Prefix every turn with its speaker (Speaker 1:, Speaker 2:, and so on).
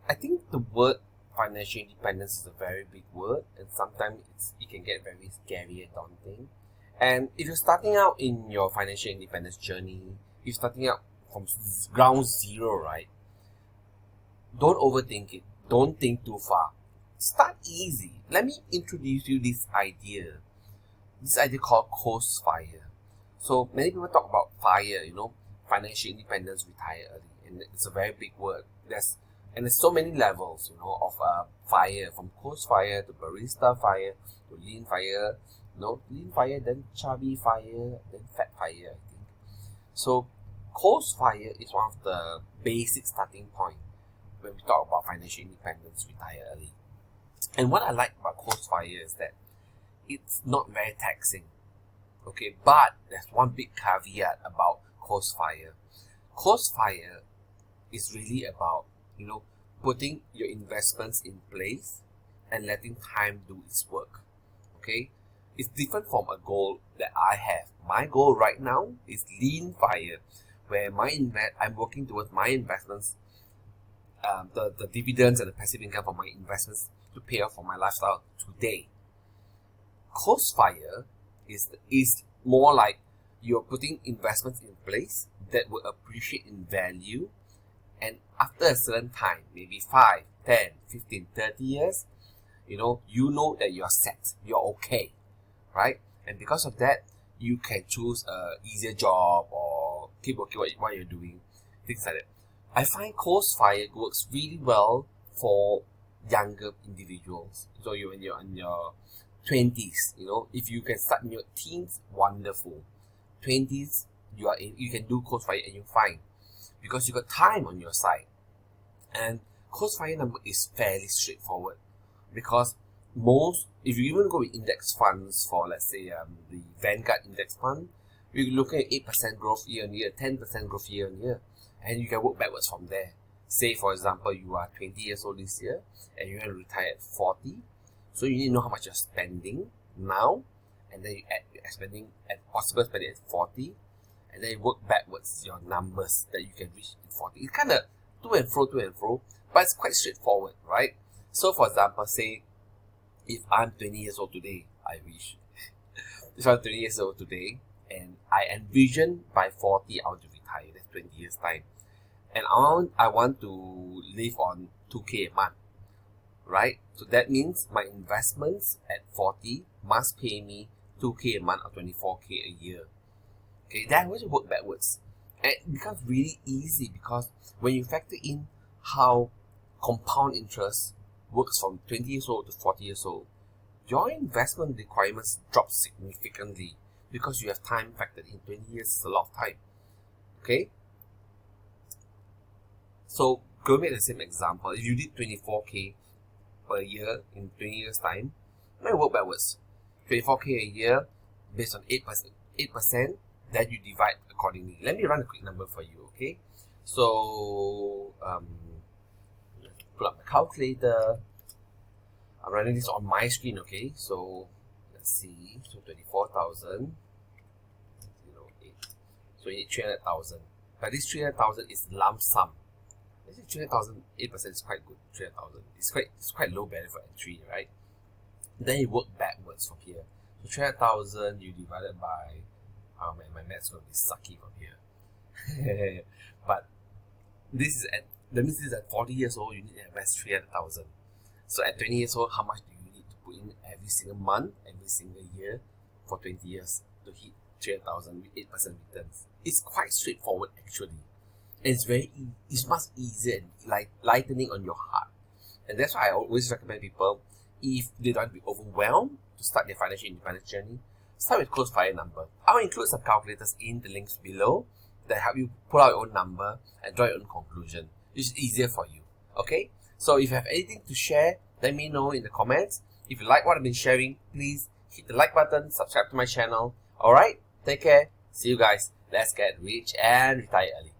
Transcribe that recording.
Speaker 1: I think the word financial independence is a very big word, and sometimes it can get very scary and daunting. And if you're starting out in your financial independence journey, you're starting out from ground zero, right? Don't overthink it. Don't think too far. Start easy. Let me introduce you this idea. This idea called CoastFIRE. So many people talk about FIRE, financial independence, retire early, and it's a very big word. There's so many levels, of FIRE, from CoastFIRE to barista FIRE to leanFIRE, leanFIRE, then chubby FIRE, then fat FIRE, I think. So CoastFIRE is one of the basic starting point when we talk about financial independence, retire early. And what I like about CoastFIRE is that it's not very taxing. Okay, but there's one big caveat about CoastFIRE. CoastFIRE is really about, putting your investments in place and letting time do its work. Okay, it's different from a goal that I have. My goal right now is leanFIRE, where I'm working towards my investments, the dividends and the passive income from my investments to pay off for my lifestyle today. CoastFIRE is more like you're putting investments in place that will appreciate in value, and after a certain time, maybe 5, 10, 15, 30 years, you know that you're set, you're okay, right? And because of that, you can choose a easier job or keep working what you're doing, things like that. I find CoastFIRE works really well for younger individuals. So when you're in your 20s, if you can start in your teens, wonderful. 20s, you can do CoastFIRE and you're fine because you got time on your side. And CoastFIRE number is fairly straightforward because if you even go with index funds for, let's say, the Vanguard index fund, you're looking at 8% growth year on year, 10% growth year on year, and you can work backwards from there. Say, for example, you are 20 years old this year and you want to retire at 40. So you need to know how much you're spending now, and then you add possible spending at 40, and then you work backwards your numbers that you can reach in 40. It's kind of to and fro, but it's quite straightforward, right? So for example, say if I'm 20 years old today, I wish. If I'm 20 years old today, and I envision by 40 I want to retire, that's 20 years time, and I want to live on 2K a month, right? So that means my investments at 40 must pay me 2K a month or 24K a year. Okay, that will work backwards. And it becomes really easy because when you factor in how compound interest works from 20 years old to 40 years old, your investment requirements drop significantly because you have time factored in. 20 years is a lot of time. Okay? So, go make the same example. If you did 24K per year in 20 years time, let me work backwards. 24K a year based on 8%, then you divide accordingly. Let me run a quick number for you, okay? So, pull up my calculator. I'm running this on my screen, okay? So, let's see. So, 24,000, 08. So, you need 300,000. But this 300,000 is lump sum. Actually, 300,000, 8% is quite good. 300,000. It's quite low barrier for entry, right? Then you work backwards from here. So 300,000 you divided by, oh man, my math's going to be sucky from here. But that means this is at 40 years old, you need to invest 300,000. So at 20 years old, how much do you need to put in every single month, every single year for 20 years to hit 300,000 with 8% returns? It's quite straightforward actually. And it's much easier and lightening on your heart. And that's why I always recommend people, if they don't want to be overwhelmed to start their financial independence journey, start with CoastFIRE number. I'll include some calculators in the links below that help you pull out your own number and draw your own conclusion. It's easier for you. Okay? So if you have anything to share, let me know in the comments. If you like what I've been sharing, please hit the like button, subscribe to my channel. Alright? Take care. See you guys. Let's get rich and retire early.